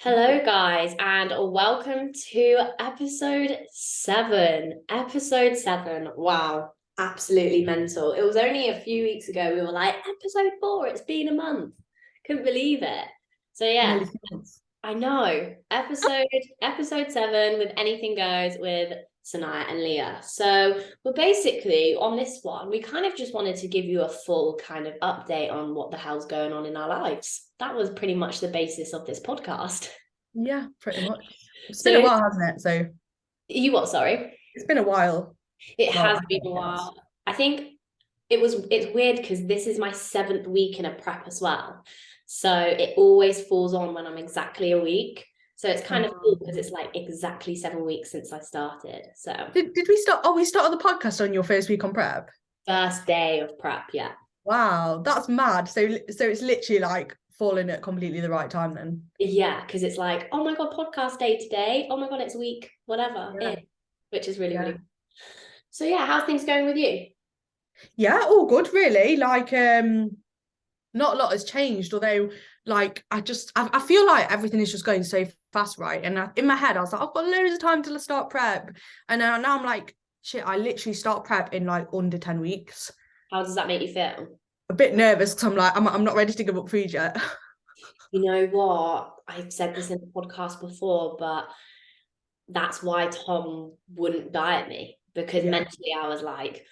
Hello, guys, and welcome to episode 7. Episode 7. Wow, absolutely mental. It was only a few weeks ago we were like, episode 4, it's been a month. Couldn't believe it. So, yeah, Nearly 6 months. I know. Episode 7 with Anything Goes with Sania and Leah. So, we're basically on this one, we kind of just wanted to give you a full kind of update on what the hell's going on in our lives. That was pretty much the basis of this podcast. Yeah, pretty much. It's been a So, while, hasn't it? So you what, sorry? it's been a while. It Well, has I been think a it has. while. I think it's weird because this is my 7th week in a prep as well. So it always falls on when I'm exactly a week. So it's kind of cool because Um, it's like exactly 7 weeks since I started. So did we start? Oh, we started the podcast on your first week on prep. first day of prep, yeah. Wow, that's mad. So it's literally like falling at completely the right time then. Yeah, because it's like, oh my God, podcast day today. Oh my God, it's week, whatever, Yeah, which is really, really yeah. cool. So yeah, how's things going with you? Yeah, all good, really. Not a lot has changed, although I feel like everything is just going so fast, right? And in my head I was like, I've got loads of time to start prep, and now I'm like, shit, I literally start prep in like under 10 weeks. How does that make you feel? A bit nervous because I'm not ready to give up food yet. You know what? I've said this in the podcast before, but that's why Tom wouldn't diet me because Yeah, mentally I was like,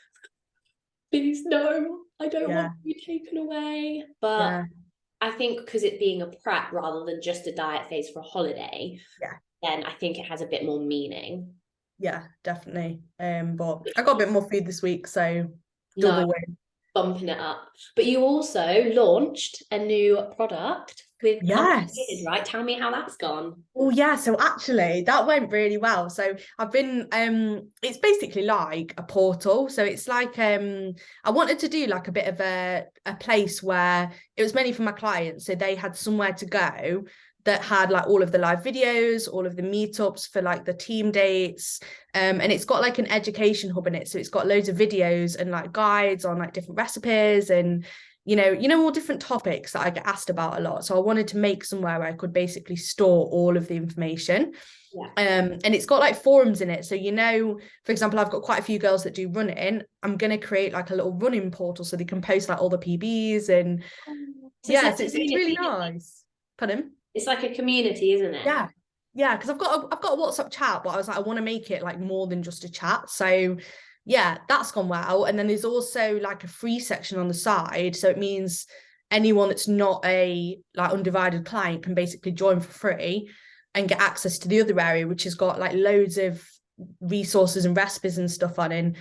please no, I don't want yeah, to be taken away. But yeah, I think because it being a prep rather than just a diet phase for a holiday, yeah, then I think it has a bit more meaning. yeah, definitely. But I got a bit more food this week, so No, double win. bumping it up. But you also launched a new product with Complicated, Yes. right? Tell me how that's gone. Oh yeah, so actually that went really well. So I've been it's basically like a portal. So it's like I wanted to do like a bit of a place where it was mainly for my clients. So they had somewhere to go that had like all of the live videos, all of the meetups for like the team dates. And it's got like an education hub in it. So it's got loads of videos and like guides on like different recipes and all different topics that I get asked about a lot. So I wanted to make somewhere where I could basically store all of the information. Yeah. And it's got like forums in it. So, for example, I've got quite a few girls that do running. I'm going to create like a little running portal so they can post like all the PBs and So it's yeah, like so it's really community. nice. Pardon? It's like a community, isn't it? Yeah. Yeah, because I've got a WhatsApp chat, but I was like, I want to make it like more than just a chat. So yeah, that's gone well. And then there's also like a free section on the side. So it means anyone that's not a like undivided client can basically join for free and get access to the other area, which has got like loads of resources and recipes and stuff on. And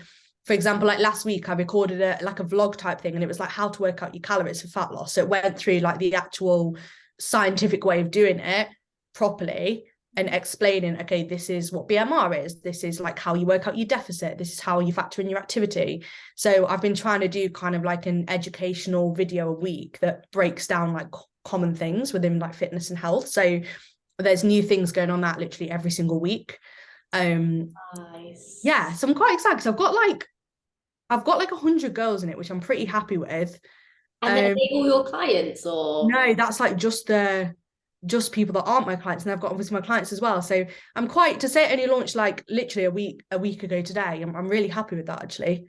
for example, like last week I recorded a vlog type thing, and it was like how to work out your calories for fat loss. So it went through like the actual scientific way of doing it properly and explaining, okay, this is what BMR is, this is like how you work out your deficit, this is how you factor in your activity. So I've been trying to do kind of like an educational video a week that breaks down like common things within like fitness and health. So there's new things going on that literally every single week. Nice. Yeah, so I'm quite excited because I've got like 100 girls in it, which I'm pretty happy with. And then are um they all your clients or? no, that's like just people that aren't my clients, and I've got obviously my clients as well. So I'm quite to say it only launched like literally a week ago today. I'm really happy with that actually.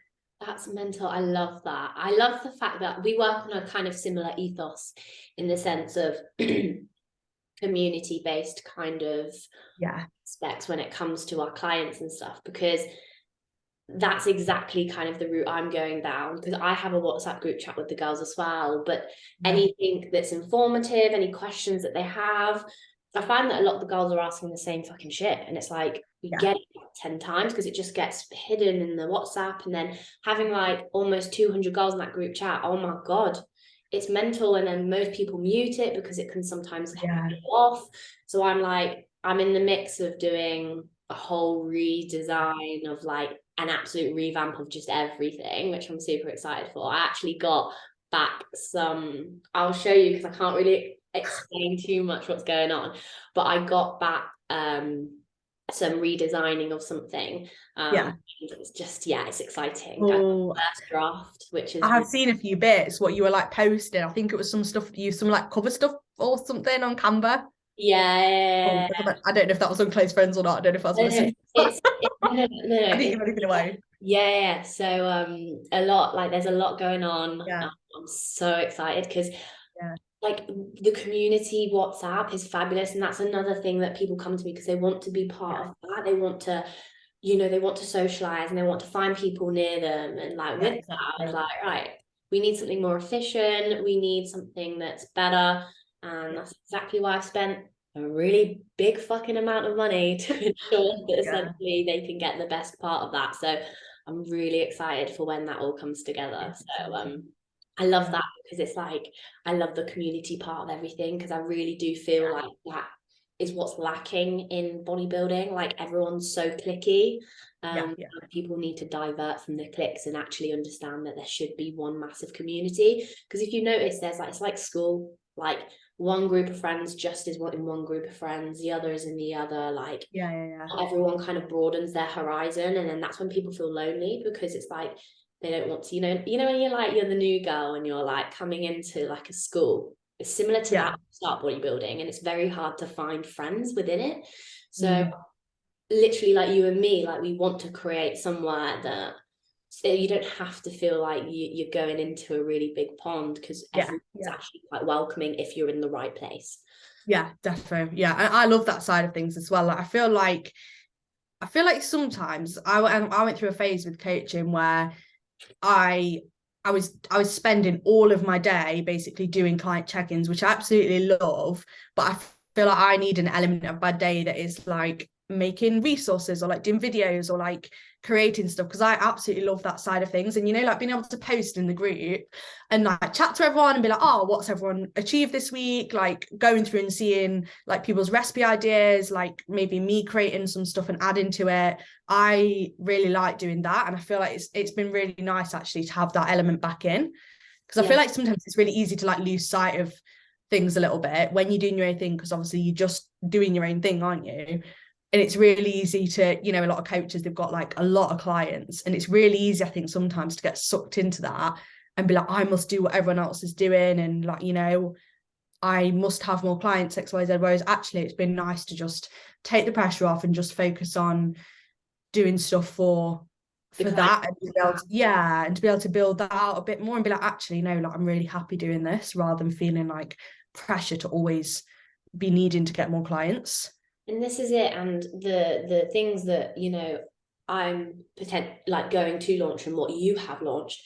That's mental. I love that. I love the fact that we work on a kind of similar ethos in the sense of community-based kind of Yeah, aspects when it comes to our clients and stuff, because that's exactly kind of the route I'm going down, because I have a WhatsApp group chat with the girls as well. But yeah, anything that's informative, any questions that they have, I find that a lot of the girls are asking the same fucking shit. And it's like, we yeah, get it 10 times because it just gets hidden in the WhatsApp. And then having like almost 200 girls in that group chat, oh my God, it's mental. And then most people mute it because it can sometimes yeah. get off. So I'm like, I'm in the mix of doing a whole redesign of like an absolute revamp of just everything, which I'm super excited for. I actually got back some, I'll show you because I can't really explain too much what's going on, but I got back some redesigning of something. Yeah. It's just, yeah, it's exciting. I got Oh, the first draft, which I is have seen a few bits what you were like posting. I think it was some stuff, some like cover stuff or something on Canva. Yeah. I don't know if that was on close friends or not. I don't know if I was No, going to no, say that. no, I didn't it's give anything away. yeah. So a lot, like there's a lot going on. Yeah, I'm so excited because yeah, like the community WhatsApp is fabulous, and that's another thing that people come to me because they want to be yeah, part of that. They want to, they want to socialize and they want to find people near them. And like yeah, with that, I was exactly. like, right, we need something more efficient. We need something that's better, and Yeah, that's exactly why I've spent a really big fucking amount of money to ensure that yeah, essentially they can get the best part of that. So I'm really excited for when that all comes together. it's So exciting. I love Yeah, that because it's like I love the community part of everything because I really do feel yeah, like that is what's lacking in bodybuilding. Like everyone's so clicky. yeah, yeah, And people need to divert from the clicks and actually understand that there should be one massive community. Because if you notice, there's like it's like school, like one group of friends just is in one group of friends, the other is in the other. Like yeah, yeah, yeah. everyone kind of broadens their horizon, and then that's when people feel lonely because it's like they don't want to, when you're like you're the new girl and you're like coming into like a school. It's similar to Yeah. that start bodybuilding, and it's very hard to find friends within it. So Mm. literally, like you and me, like we want to create somewhere that so you don't have to feel like you're going into a really big pond because Yeah, everyone's yeah, actually quite welcoming if you're in the right place. yeah, definitely. Yeah, and I love that side of things as well. Like, I feel like sometimes I went through a phase with coaching where I I was spending all of my day basically doing client check-ins, which I absolutely love, but I feel like I need an element of my day that is like making resources or like doing videos or like creating stuff because I absolutely love that side of things. And like being able to post in the group and like chat to everyone and be like, oh, what's everyone achieved this week? Like going through and seeing like people's recipe ideas, like maybe me creating some stuff and adding to it. I really like doing that, and I feel like it's been really nice actually to have that element back in because I Yeah. feel like sometimes it's really easy to like lose sight of things a little bit when you're doing your own thing because obviously you're just doing your own thing, aren't you? And it's really easy to, a lot of coaches, they've got like a lot of clients, and it's really easy, I think, sometimes to get sucked into that and be like, I must do what everyone else is doing, and like, I must have more clients, XYZ. Whereas actually it's been nice to just take the pressure off and just focus on doing stuff The for kind that, and to be able to, yeah, and to be able to build that out a bit more and be like, actually no, like I'm really happy doing this rather than feeling like pressure to always be needing to get more clients. And this is it, and the things that I'm like going to launch and what you have launched,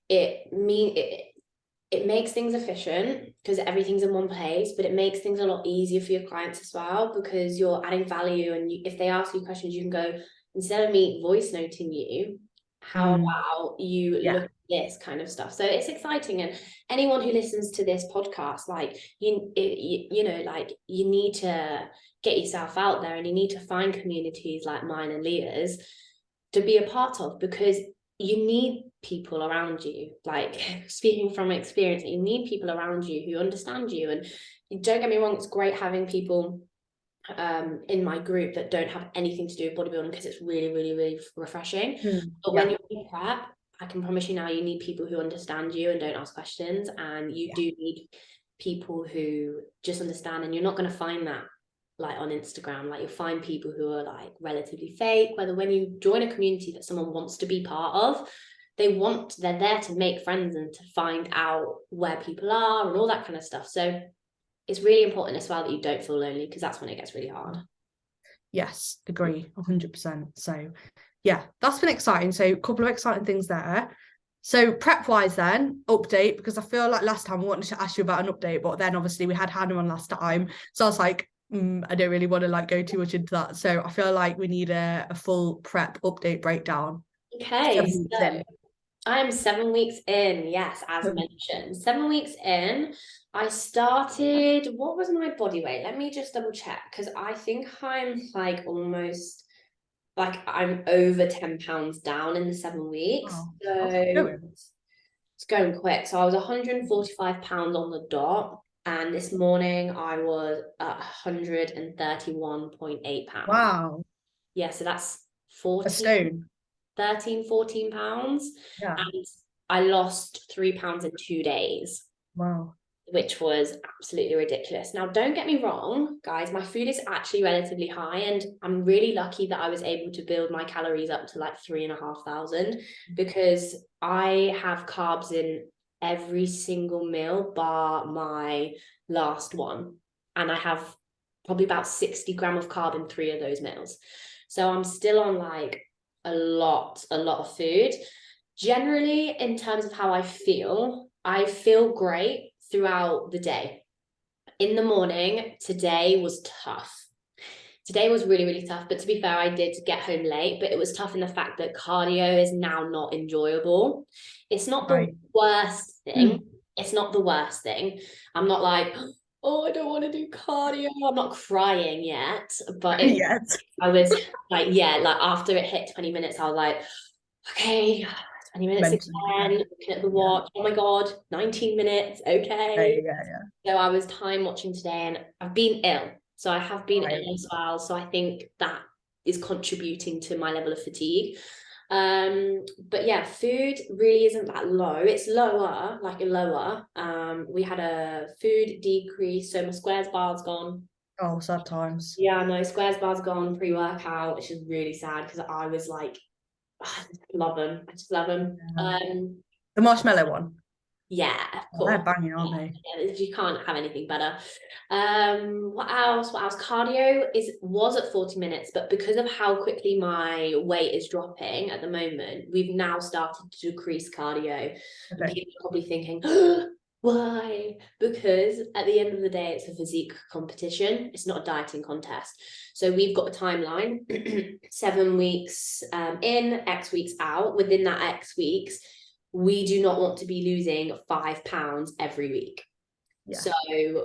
it makes things efficient because everything's in one place, but it makes things a lot easier for your clients as well because you're adding value, and if they ask you questions, you can go, instead of me voice noting you, how about you Yeah, look at this kind of stuff. So it's exciting, and anyone who listens to this podcast, like like you need to get yourself out there, and you need to find communities like mine and Leah's to be a part of, because you need people around you. Like speaking from experience, you need people around you who understand you. And don't get me wrong, it's great having people in my group that don't have anything to do with bodybuilding because it's really, really, really refreshing. But when yeah, you're in prep, I can promise you now, you need people who understand you and don't ask questions, and you yeah, do need people who just understand. And you're not going to find that like on Instagram. Like you'll find people who are like relatively fake. Whether when you join a community that someone wants to be part of, they're there to make friends and to find out where people are and all that kind of stuff. So it's really important as well that you don't feel lonely, because that's when it gets really hard. yes, agree 100%. So yeah, that's been exciting. So a couple of exciting things there. So prep wise then, update, because I feel like last time I wanted to ask you about an update, but then obviously we had Hannah on last time, so I was like, I don't really want to like go too much into that, so I feel like we need a full prep update breakdown. Okay, 7 weeks so in. I'm 7 weeks in. Yes, as mentioned, 7 weeks in. I started, what was my body weight? Let me just double check, because I think I'm like almost like I'm over 10 pounds down in the 7 weeks. Oh, that's So good. it's going quick. So I was 145 pounds on the dot. And this morning I was at 131.8 pounds. Wow, Yeah, so that's a 14 stone. 13, 14 pounds. Yeah, And I lost 3 pounds in 2 days. wow. which was absolutely ridiculous. Now, don't get me wrong, guys, my food is actually relatively high, and I'm really lucky that I was able to build my calories up to like 3,500, because I have carbs in every single meal bar my last one. And I have probably about 60 grams of carb in 3 of those meals. So I'm still on like a lot of food. Generally, in terms of how I feel great throughout the day. In the morning, today was tough. Today was really, really tough. But to be fair, I did get home late, but it was tough in the fact that cardio is now not enjoyable. It's not the worst thing. It's not the worst thing. I'm not like, oh, I don't want to do cardio. I'm not crying yet. But I was like, yeah, like after it hit 20 minutes, I was like, okay, 20 minutes again, looking at the watch. Oh my God, 19 minutes. Okay. So I was time watching today, and I've been ill. So I have been ill as well. So I think that is contributing to my level of fatigue. But yeah, food really isn't that low. It's lower, like a lower. We had a food decrease, so my squares bar's gone. Oh, sad times. Yeah, no, squares bar's gone pre-workout, which is really sad because I was like, I just love them. I just love them. The marshmallow one. Yeah, of course. They're banging, aren't they? Yeah, you can't have anything better. What else? Cardio was at 40 minutes, but because of how quickly my weight is dropping at the moment, we've now started to decrease cardio. And people are probably thinking, why? Because at the end of the day, it's a physique competition. It's not a dieting contest. So we've got a timeline, 7 weeks in, X weeks out. Within that X weeks, we do not want to be losing 5 pounds every week. Yeah. So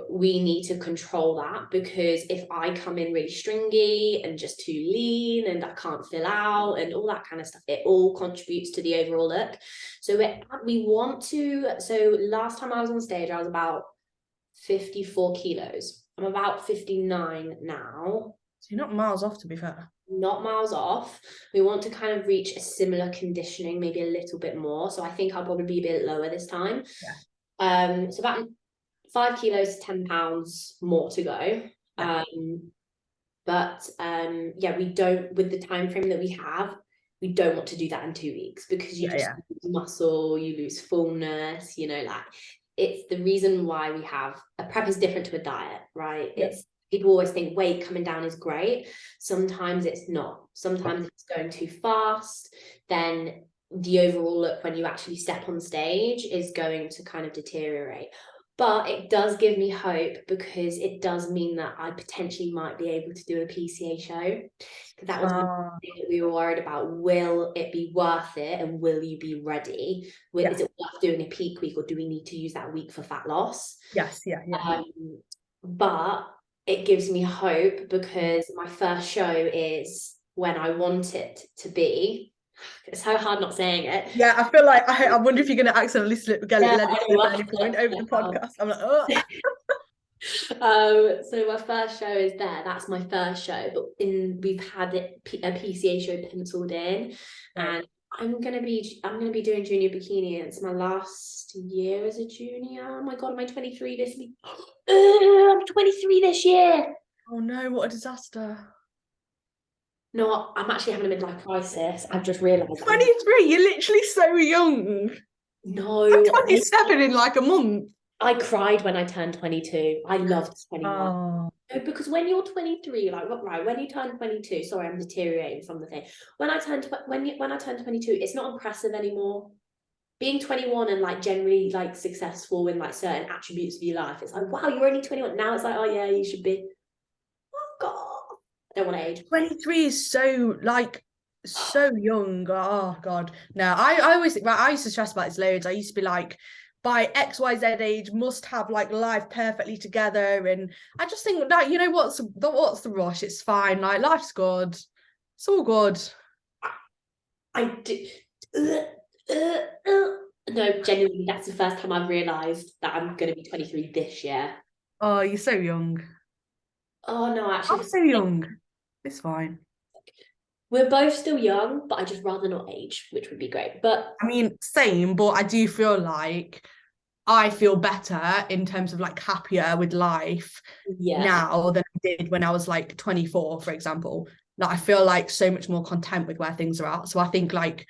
we need to control that, because if I come in really stringy and just too lean and I can't fill out and all that kind of stuff, it all contributes to the overall look. So we want to, so last time I was on stage, I was about 54 kilos. I'm about 59 now. So you're not miles off, to be fair. Not miles off. We want to kind of reach a similar conditioning, maybe a little bit more. So I think I'll probably be a bit lower this time. Yeah. So about 5 kilos, 10 pounds more to go. Yeah. Yeah, we don't, with the time frame that we don't want to do that in 2 weeks, because you lose muscle, you lose fullness, like it's the reason why we have a prep is different to a diet, right? It's people always think weight coming down is great. Sometimes it's not. Sometimes it's going too fast. Then the overall look when you actually step on stage is going to kind of deteriorate. But it does give me hope, because it does mean that I potentially might be able to do a PCA show. Because that was one thing that we were worried about. Will it be worth it, and will you be ready? Is it worth doing a peak week, or do we need to use that week for fat loss? Yes, but it gives me hope, because my first show is when I want it to be. It's so hard not saying it. Yeah, I feel like I wonder if you're going to accidentally let it slip at any point over the podcast. I'm like, oh. So my first show is there. That's my first show, but we've had a PCA show penciled in, and I'm gonna be doing junior bikini. It's my last year as a junior. Oh my God, am I 23 this week? I'm 23 this year. Oh no, what a disaster. No, I'm actually having a midlife crisis. I've just realised. 23, you're literally so young. No. I'm 27 in like a month. I cried when I turned 22. I loved 21. Because when you're 23, like when you turn 22, sorry, I'm deteriorating from the thing. When I turned 22, it's not impressive anymore. Being 21 and like generally like successful in like certain attributes of your life, it's like, wow, you're only 21. Now it's like, oh yeah, you should be. Oh God. I don't want to age. 23 is so young. Oh God. No, I always think, I used to stress about this loads. I used to be like, by XYZ age, must have like life perfectly together. And I just think that, what's the rush? It's fine. Like, life's good. It's all good. I do. No, genuinely, that's the first time I've realised that I'm going to be 23 this year. Oh, you're so young. Oh no, actually, I'm so young. It's fine. We're both still young, but I just rather not age, which would be great. But I mean, same, but I do feel like I feel better in terms of like happier with life now than I did when I was like 24, for example. Like I feel like so much more content with where things are at. So I think like,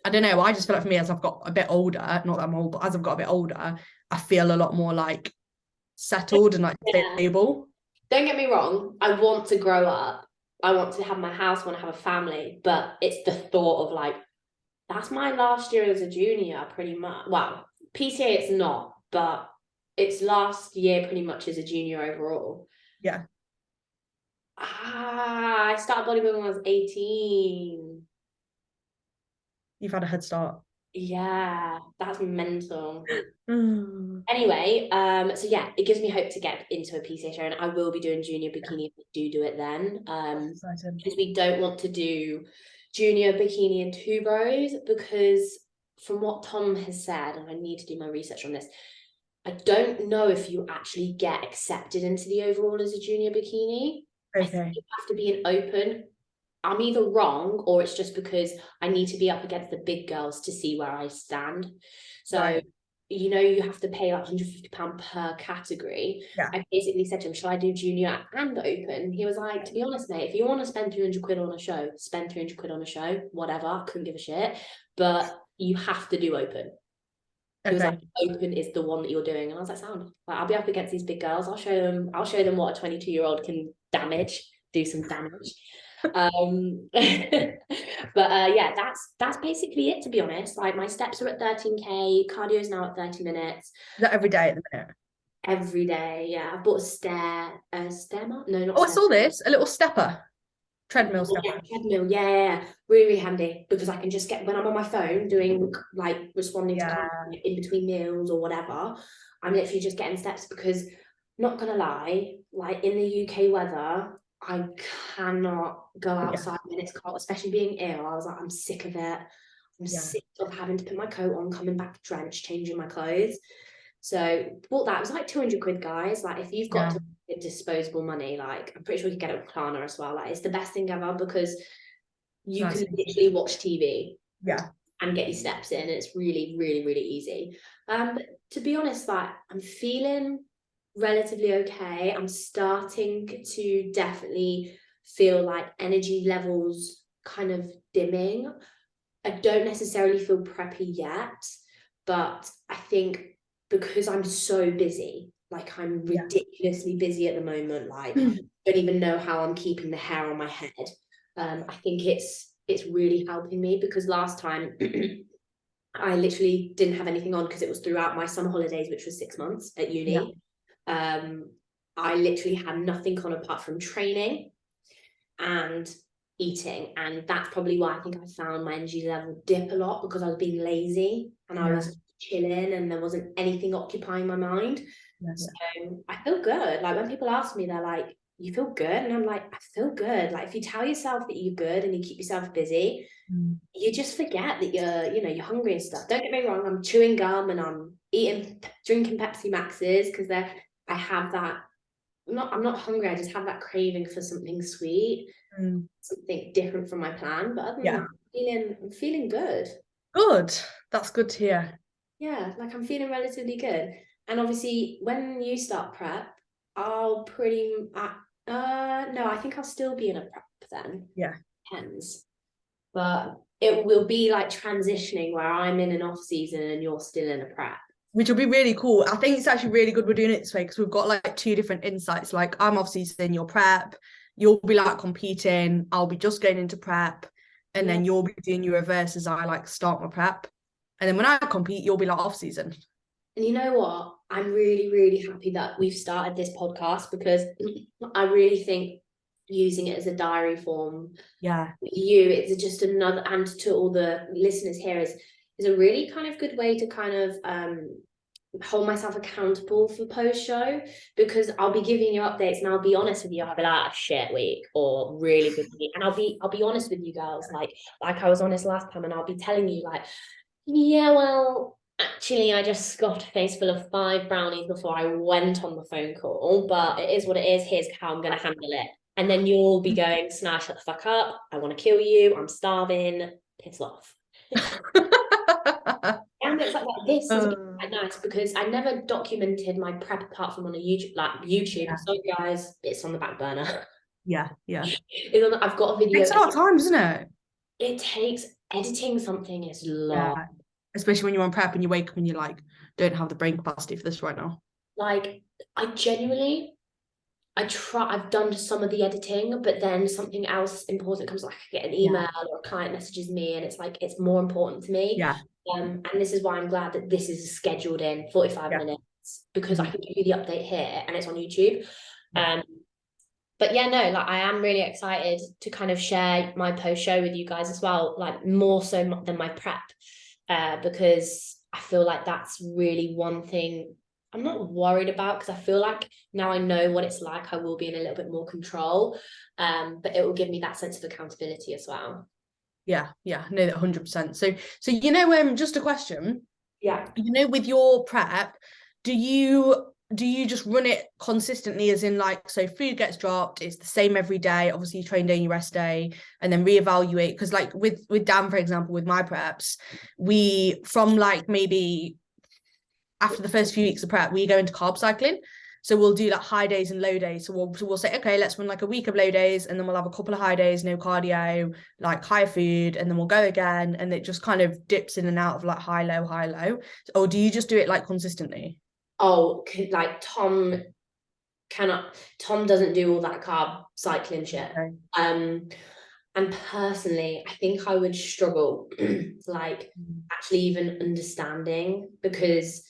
I don't know, I just feel like for me as I've got a bit older, not that I'm old, but as I've got a bit older, I feel a lot more like settled and like stable. Don't get me wrong, I want to grow up. I want to have my house, I want to have a family, but it's the thought of like, that's my last year as a junior, pretty much. Well, PTA it's not, but it's last year pretty much as a junior overall. Yeah. I started bodybuilding when I was 18. You've had a head start. Yeah, that's mental. Mm. Anyway, so yeah, it gives me hope to get into a PCA show, and I will be doing junior bikini if we do it then. Because we don't want to do junior bikini and two bros, because from what Tom has said, and I need to do my research on this, I don't know if you actually get accepted into the overall as a junior bikini. I think you have to be an open. I'm either wrong, or it's just because I need to be up against the big girls to see where I stand. So, you know, you have to pay like £150 per category. Yeah. I basically said to him, shall I do junior and open? He was like, to be honest, mate, if you want to spend 300 quid on a show, spend 300 quid on a show, whatever, couldn't give a shit. But you have to do open. He was like, open is the one that you're doing. And I was like, sound. Like, I'll be up against these big girls. I'll show them what a 22-year-old can do some damage. But yeah, that's basically it, to be honest. Like my steps are at 13k, cardio is now at 30 minutes. Is that every day at the minute? Every day, yeah. I've bought a stair mat. No, not I saw this, a little stepper. Treadmill stepper. Yeah, treadmill, yeah. Really, really handy, because I can just get, when I'm on my phone doing like responding to comments in between meals or whatever, I'm literally just getting steps, because not gonna lie, like in the UK weather, I cannot go outside when it's cold, especially being ill. I was like, I'm sick of it. I'm sick of having to put my coat on, coming back drenched, changing my clothes. So bought that. It was like 200 quid, guys. Like if you've got disposable money, like I'm pretty sure you can get it with Klarna as well. Like it's the best thing ever, because you can literally watch TV and get your steps in. It's really, really, really easy. But to be honest, like I'm feeling relatively okay. I'm starting to definitely feel like energy levels kind of dimming. I don't necessarily feel preppy yet, but I think because I'm so busy, like I'm ridiculously busy at the moment, like don't even know how I'm keeping the hair on my head. I think it's really helping me, because last time I literally didn't have anything on, because it was throughout my summer holidays, which was 6 months at uni. I literally had nothing on apart from training and eating, and that's probably why I think I found my energy level dip a lot, because I was being lazy and I was chilling and there wasn't anything occupying my mind. So I feel good. Like when people ask me, they're like, you feel good? And I'm like, I feel good. Like if you tell yourself that you're good and you keep yourself busy, you just forget that you're hungry and stuff. Don't get me wrong, I'm chewing gum and I'm drinking Pepsi Maxes, because I have that, I'm not hungry, I just have that craving for something sweet, something different from my plan. But other than that, I'm feeling good. Good. That's good to hear. Yeah, like I'm feeling relatively good. And obviously when you start prep, I'll no, I think I'll still be in a prep then. Yeah. Depends. But it will be like transitioning where I'm in an off season and you're still in a prep. Which will be really cool. I think it's actually really good we're doing it this way, because we've got like two different insights. Like I'm obviously in your prep, you'll be like competing, I'll be just going into prep, and then you'll be doing your reverse as I like start my prep. And then when I compete, you'll be like off season. And you know what? I'm really, really happy that we've started this podcast, because I really think using it as a diary form, it's just another, and to all the listeners here, is a really kind of good way to kind of hold myself accountable for post show, because I'll be giving you updates and I'll be honest with you. I'll be like, shit week or really good week, and I'll be honest with you girls, like I was honest last time, and I'll be telling you like, yeah, well, actually I just got a face full of 5 brownies before I went on the phone call, but it is what it is. Here's how I'm gonna handle it. And then you'll be going, Sania, shut the fuck up, I want to kill you, I'm starving, piss off. And it's like this is Uh, quite nice because I never documented my prep apart from on a YouTube. yeah, Sorry guys, it's on the back burner. yeah, yeah. I've got a video. Takes a lot of time, doesn't it? It takes editing something is long. Yeah. Especially when you're on prep and you wake up and you're like, don't have the brain capacity for this right now. Like I genuinely I've done some of the editing, but then something else important comes, like I get an Yeah. email or a client messages me and it's like it's more important to me. Yeah. And this is why I'm glad that this is scheduled in 45 Yeah. minutes because I Mhm. can give you the update here and it's on YouTube. Yeah. But yeah, no, like I am really excited to kind of share my post show with you guys as well, like more so than my prep, because I feel like that's really one thing I'm not worried about because I feel like now I know what it's like, I will be in a little bit more control, but it will give me that sense of accountability as well. Yeah. Yeah. No, 100%. So, just a question. Yeah. With your prep, do you just run it consistently, as in like, so food gets dropped, it's the same every day, obviously you train day and you rest day, and then reevaluate? Because like with Dan, for example, with my preps, we from like maybe after the first few weeks of prep, we go into carb cycling. So we'll do like high days and low days. So we'll say, okay, let's run like a week of low days, and then we'll have a couple of high days, no cardio, like higher food, and then we'll go again. And it just kind of dips in and out of like high, low, high, low. Or do you just do it like consistently? Oh, like Tom doesn't do all that carb cycling shit. Okay. And personally, I think I would struggle like actually even understanding because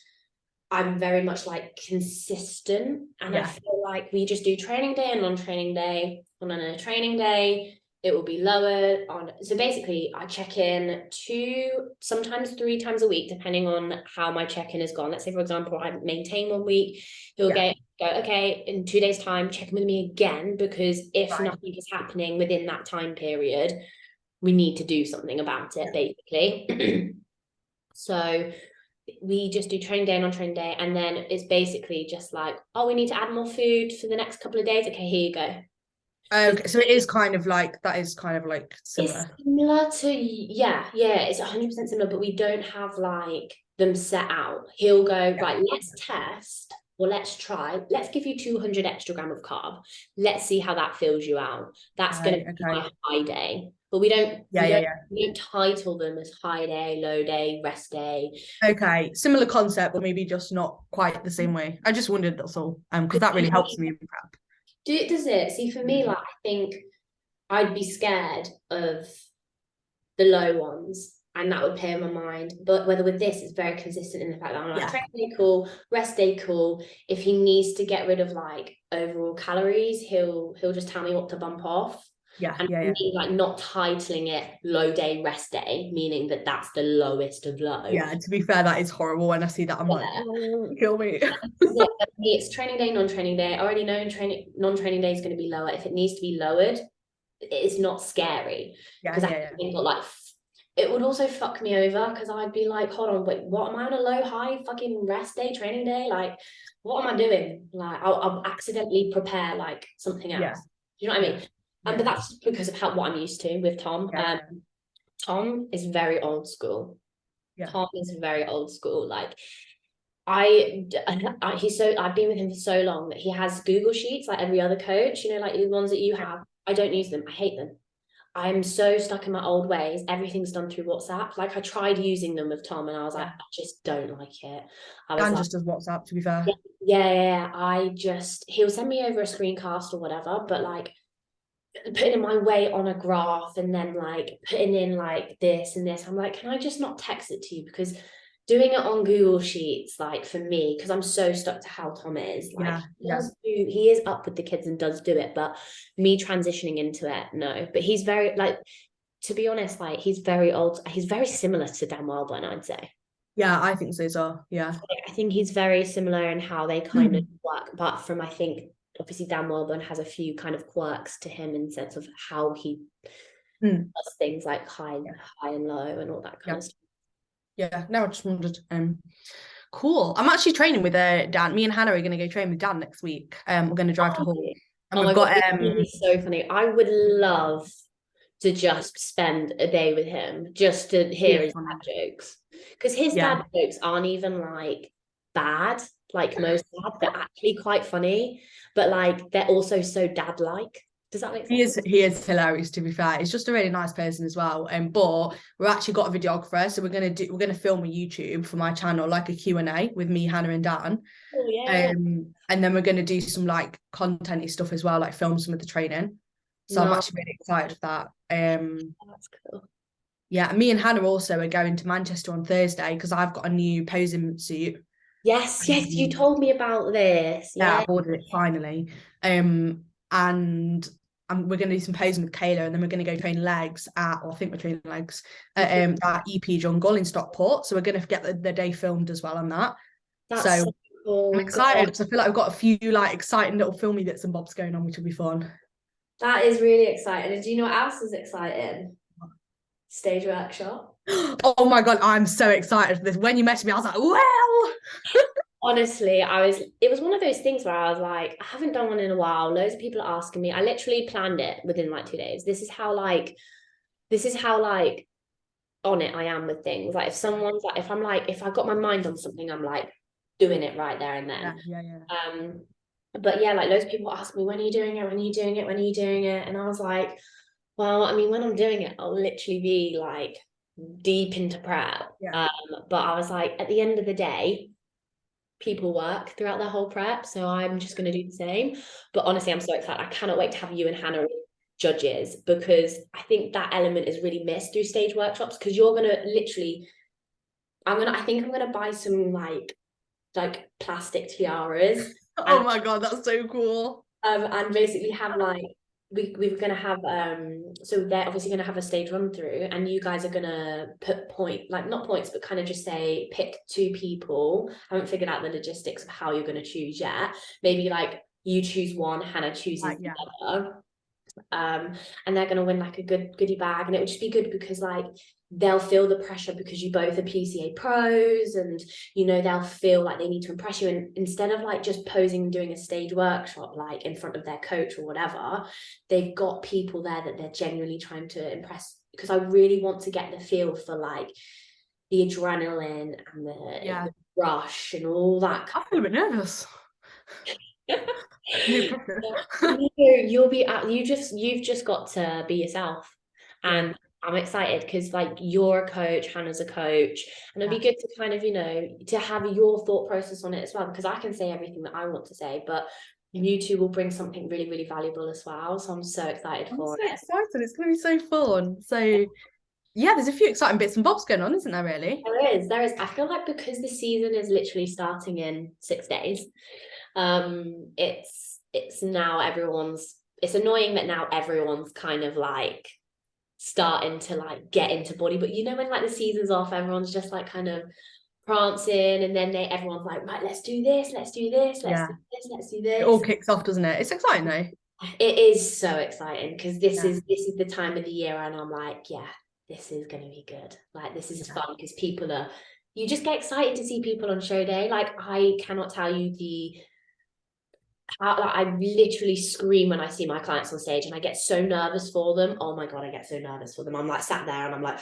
I'm very much like consistent and I Yeah. feel like we just do training day and non-training day. And on a training day, it will be lower on. So basically, I check in 2, sometimes 3 times a week, depending on how my check-in has gone. Let's say, for example, I maintain 1 week, he'll Yeah. go, okay, in 2 days' time, check in with me again, because if Right. nothing is happening within that time period, we need to do something about it, Yeah. basically. So we just do training day and non-training day, and then it's basically just like, oh, we need to add more food for the next couple of days. Okay, here you go. Okay. So it is kind of like, that is kind of like It's similar. similar to, yeah, it's 100% similar, but we don't have like them set out. He'll go, Yeah. right, let's test or let's try. Let's give you 200 extra gram of carb. Let's see how that fills you out. That's going to Right. be Okay. my high day. But we don't Yeah. Yeah. Yeah. we don't title them as high day, low day, rest day. Okay. Similar concept, but maybe just not quite the same way. I just wondered, that's all. Because that really helps me in prep. Does it? See, for me, like I think I'd be scared of the low ones, and that would play in my mind. But whether with this, it's very consistent in the fact that I'm like, Yeah. train day cool, rest day cool. If he needs to get rid of like overall calories, he'll just tell me what to bump off. Yeah. And Yeah. for Yeah. me, like not titling it low day, rest day, meaning that that's the lowest of low. Yeah, to be fair, that is horrible. When I see that, I'm like, Yeah. oh, kill me. For me, it's training day, non-training day. I already know non-training day is going to be lower. If it needs to be lowered, it's not scary Yeah, because I yeah, yeah. think like it would also fuck me over because I'd be like, hold on, wait, what am I on a low high fucking rest day, training day? Like, what am I doing? Like, I'll accidentally prepare like something Yeah, else. Do you know what I yeah, mean? yeah, But that's because of what I'm used to with Tom. yeah, Tom is very old school. yeah, Tom is very old school. Like, I've been with him for so long that he has Google Sheets like every other coach, like the ones that you yeah, have. I don't use them. I hate them. I'm so stuck in my old ways. Everything's done through WhatsApp. Like I tried using them with Tom and I was like, yeah. I just don't like it. I was Dan like, just does WhatsApp, to be yeah, fair. yeah. He'll send me over a screencast or whatever, but like putting in my weight on a graph and then like putting in like this and this, I'm like, can I just not text it to you? Because doing it on Google Sheets, like for me, because I'm so stuck to how Tom is, like Yeah, yeah, he is up with the kids and does do it, but me transitioning into it, no. But he's very like, to be honest, like he's very old. He's very similar to Dan Wellborn, I'd say. yeah. I think so, so yeah. I think he's very similar in how they kind of work, apart from I think obviously Dan Wellborn has a few kind of quirks to him in sense of how he does things like high Yeah, and low and all that kind yeah, of stuff. yeah. No, I just wondered. Cool. I'm actually training with Dan. Me and Hannah are gonna go train with Dan next week. We're gonna drive to Hull, and Oh we've my God, got it's gonna be so funny. I would love to just spend a day with him, just to hear his funny. dad jokes. Because his dad jokes aren't even like bad, like most dad. They're actually quite funny, but like they're also so dad-like. Does that make sense? He is hilarious, to be fair. He's just a really nice person as well. But we've actually got a videographer, so we're gonna film a YouTube for my channel, like a Q&A with me, Hannah, and Dan. Oh yeah. And then we're gonna do some like contenty stuff as well, like film some of the training. So I'm No, actually really excited for that. that's cool. Yeah, me and Hannah also are going to Manchester on Thursday because I've got a new posing suit. Yes, yes, you told me about this. Yeah, Yeah. I've ordered it finally. And we're going to do some posing with Kayla, and then we're going to go train legs at, or I think we're training legs at that EP Jungle in Stockport. So we're going to get the day filmed as well on that. That's So so cool. I'm excited God, because I feel like I've got a few like exciting little filmy bits and bobs going on, which will be fun. that is really exciting. And do you know what else is exciting? Stage workshop. Oh my God, I'm so excited for this. When you messaged me, I was like, well. Honestly, it was one of those things where I was like, I haven't done one in a while. Loads of people are asking me. I literally planned it within like 2 days. This is how like on it I am with things. Like if someone's like, if I got my mind on something, I'm like doing it right there and then. Yeah. But yeah, like loads of people ask me, when are you doing it? When are you doing it? When are you doing it? And I was like, well, I mean, when I'm doing it, I'll literally be like deep into prep. Yeah. But I was like, at the end of the day, people work throughout their whole prep, so I'm just going to do the same. But honestly, I'm so excited. I cannot wait to have you and Hannah judges, because I think that element is really missed through stage workshops, because you're going to literally I think I'm going to buy some like plastic tiaras. Oh my God, that's so cool. And basically have like we're gonna have so they're obviously gonna have a stage run through, and you guys are gonna put like not points, but kind of just say pick 2 people. I haven't figured out the logistics of how you're gonna choose yet. Maybe like you choose one, Hannah chooses the other. And they're going to win like a good goodie bag, and it would just be good because like they'll feel the pressure because you both are PCA pros, and they'll feel like they need to impress you, and instead of like just posing and doing a stage workshop like in front of their coach or whatever, they've got people there that they're genuinely trying to impress, because I really want to get the feel for like the adrenaline and the rush and all that. I feel a bit nervous. You've just got to be yourself, and I'm excited because like you're a coach, Hannah's a coach, and it'd be good to kind of to have your thought process on it as well, because I can say everything that I want to say, but you two will bring something really, really valuable as well. So I'm so excited for it. Excited. It's going to be so fun. So yeah, there's a few exciting bits and bobs going on, isn't there, really? There is. I feel like because the season is literally starting in 6 days, it's now it's annoying that now everyone's kind of like starting to like get into body, but when like the season's off, everyone's just like kind of prancing, and then everyone's like, right, let's do this, let's do this, do this, let's do this. It all kicks off, doesn't it? It's exciting though. It is so exciting, because this is the time of the year, and I'm like, yeah, this is going to be good. Like this is fun, because you just get excited to see people on show day. Like I cannot tell you like, I literally scream when I see my clients on stage, and I get so nervous for them. Oh my God, I get so nervous for them. I'm like sat there and I'm like,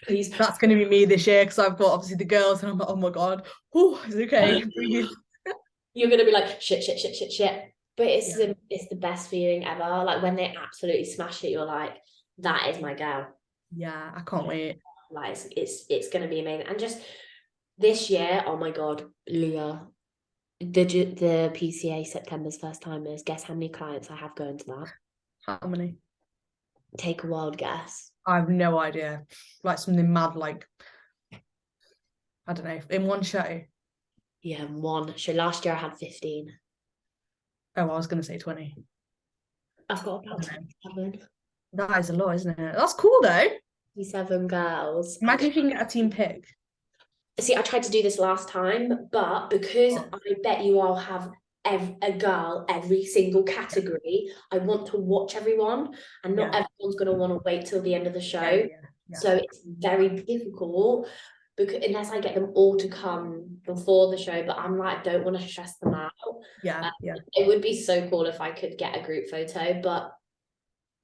please. That's going to be me this year, because I've got obviously the girls, and I'm like, oh my God, it's okay. You're going to be like, shit. But it's the best feeling ever. Like when they absolutely smash it, you're like, that is my girl. Yeah, I can't wait. Like it's going to be amazing. And just this year, oh my God, Leah, the PCA September's first timers, guess how many clients I have going to that? How many? Take a wild guess. I have no idea. Like something mad, like I don't know, in one show. Yeah, one show. Last year I had 15. Oh, I was going to say 20. I've got about 27. That is a lot, isn't it? That's cool though. 27 girls. Imagine if you can get a team pick. See, I tried to do this last time, but because I bet you I'll have a girl every single category, I want to watch everyone, and not everyone's going to want to wait till the end of the show. So it's very difficult, because unless I get them all to come before the show, but I'm like, I don't want to stress them out. It would be so cool if I could get a group photo, but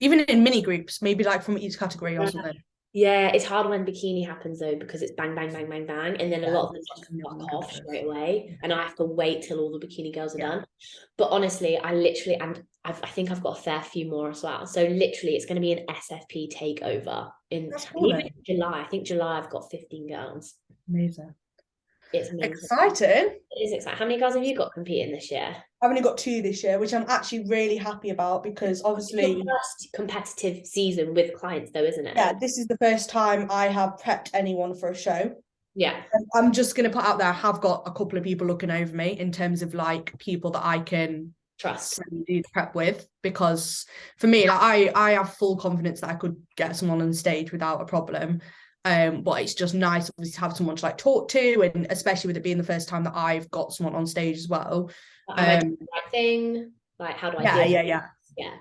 even in mini groups, maybe like from each category or something. Yeah, it's hard when bikini happens though, because it's bang, bang, bang, bang, bang, and then a lot of them just fuck off straight away, and I have to wait till all the bikini girls are done. But honestly, I literally, and I think I've got a fair few more as well. So literally, it's going to be an SFP takeover in even July. I think July I've got 15 girls. Amazing. It's amazing. Exciting. It is exciting. How many girls have you got competing this year? I've only got 2 this year, which I'm actually really happy about, because obviously it's your first competitive season with clients though, isn't it? Yeah, this is the first time I have prepped anyone for a show. Yeah. I'm just going to put out there, I have got a couple of people looking over me in terms of like people that I can trust do the prep with, because for me, like, I have full confidence that I could get someone on stage without a problem. But it's just nice obviously to have someone to like talk to, and especially with it being the first time that I've got someone on stage as well. Am I doing the right thing? Like, how do I yeah, do yeah, yeah. Yeah.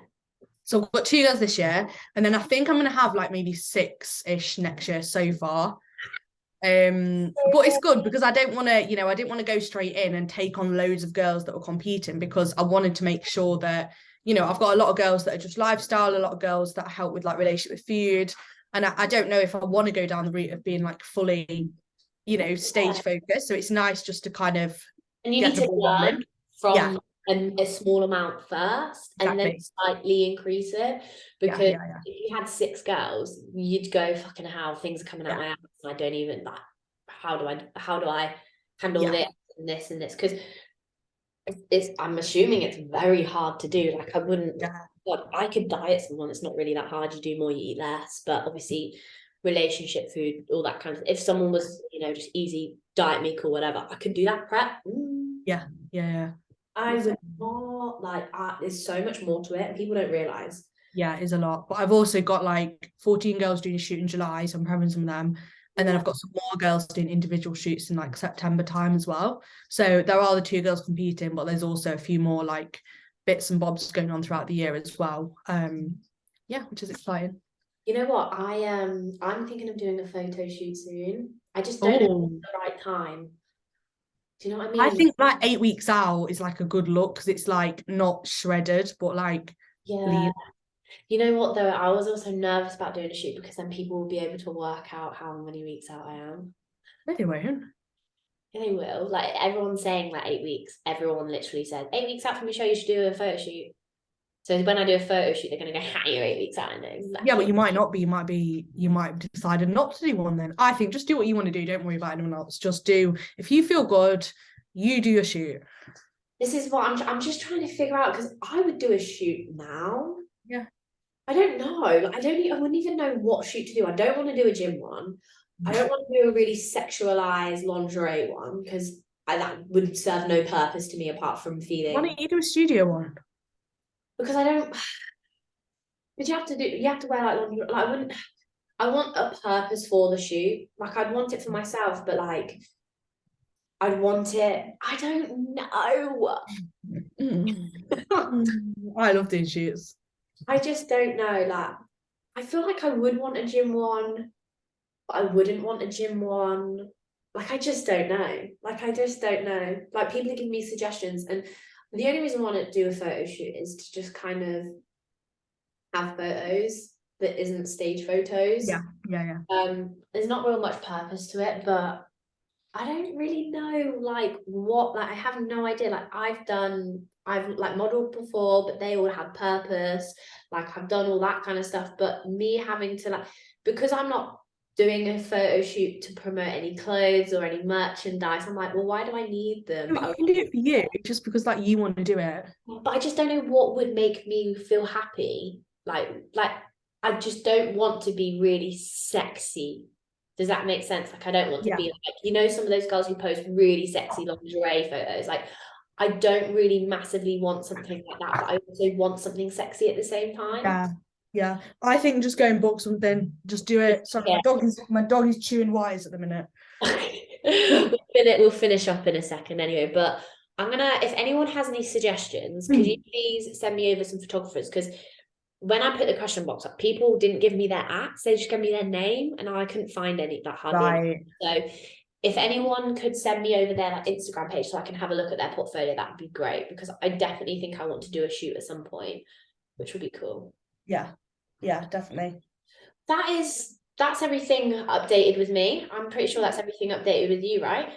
So I've got 2 girls this year, and then I think I'm going to have like maybe 6-ish next year so far. But it's good because I don't want to, I didn't want to go straight in and take on loads of girls that were competing, because I wanted to make sure that, I've got a lot of girls that are just lifestyle, a lot of girls that help with like relationship with food. And I don't know if I want to go down the route of being like fully, stage focused. So it's nice just to kind of and you need to learn from a small amount first, and then slightly increase it, because if you had 6 girls, you'd go, fucking hell, things are coming out my ass, and I don't even like, how do I handle this and this and this, because I'm assuming it's very hard to do. Like, I wouldn't God, I could diet someone, it's not really that hard. You do more, you eat less, but obviously relationship food, all that kind of, if someone was, just easy diet meal or whatever, I could do that prep. I would not, like, there's so much more to it, and people don't realize. Yeah, it is a lot. But I've also got like 14 girls doing a shoot in July, so I'm prepping some of them. And then I've got some more girls doing individual shoots in like September time as well. So there are the 2 girls competing, but there's also a few more like bits and bobs going on throughout the year as well. Which is exciting. You know what? I'm thinking of doing a photo shoot soon. I just don't know the right time. Do you know what I mean? I think like 8 weeks out is like a good look, because it's like not shredded, but like lean. You know what though? I was also nervous about doing a shoot, because then people will be able to work out how many weeks out I am. No, they won't. Yeah, they will. Like, everyone's saying like 8 weeks. Everyone literally said 8 weeks out from your show, you should do a photo shoot. So when I do a photo shoot, they're going to go, you're 8 weeks out. I know exactly. Yeah, but you might not be. You might have decided not to do one then. I think just do what you want to do. Don't worry about anyone else. Just do. If you feel good, you do your shoot. This is what I'm just trying to figure out, because I would do a shoot now. Yeah. I don't know. I wouldn't even know what shoot to do. I don't want to do a gym one. I don't want to do a really sexualized lingerie one, because that would serve no purpose to me apart from feeling. Why don't you do a studio one? Because I don't. But you have to wear like lingerie. Like, I want a purpose for the shoot. Like, I'd want it for myself, but like, I'd want it. I don't know. I love doing shoots. I just don't know. Like, I feel like I would want a gym one, but I wouldn't want a gym one. Like, I just don't know. Like, people are giving me suggestions, and the only reason I want to do a photo shoot is to just kind of have photos that isn't stage photos. Yeah. There's not real much purpose to it, but I don't really know like what, like, I have no idea. Like, I've like modeled before, but they all have purpose. Like, I've done all that kind of stuff, but me having to, like, because I'm not doing a photo shoot to promote any clothes or any merchandise, I'm like, well, why do I need them? But you can do it for you, just because like you want to do it. But I just don't know what would make me feel happy. Like I just don't want to be really sexy. Does that make sense? Like, I don't want to be like, some of those girls who post really sexy lingerie photos. Like, I don't really massively want something like that, but I also want something sexy at the same time. Yeah. I think just go and book something. Just do it. Sorry, my dog is chewing wires at the minute. We'll finish up in a second anyway, but if anyone has any suggestions, could you please send me over some photographers? Because when I put the question box up, people didn't give me their @, they just gave me their name, and I couldn't find any that hardly. So if anyone could send me over their like Instagram page so I can have a look at their portfolio, that would be great, because I definitely think I want to do a shoot at some point, which would be cool. Yeah, Yeah, definitely. That's everything updated with me. I'm pretty sure that's everything updated with you, right?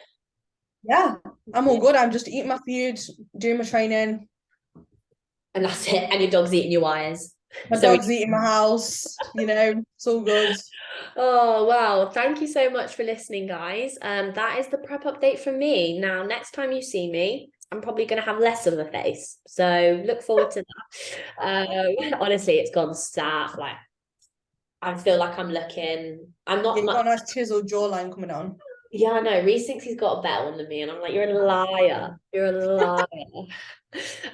Yeah, I'm all Yeah. good. I'm just eating my food, doing my training. And that's it. And your dog's eating your wires. My So dog's eating my house, it's all good. oh wow. Thank you so much for listening, guys. That is the prep update from me. Now, next time you see me, I'm probably gonna have less of a face. So look forward to that. Honestly, it's gone stat. Like I feel like I'm Yeah, not you got much. a nice chiseled jawline coming on. Yeah, I know. Reese thinks he's got a better one than me, and I'm like, you're a liar. You're a liar.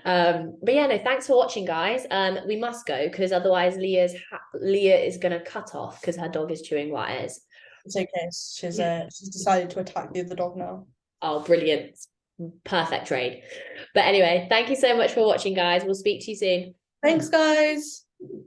But yeah, no, thanks for watching, guys. We must go because otherwise Leah is gonna cut off because her dog is chewing wires. It's okay. She's decided to attack the other dog now. Oh, brilliant. Perfect trade. But anyway, thank you so much for watching, guys. We'll speak to you soon. Thanks, guys.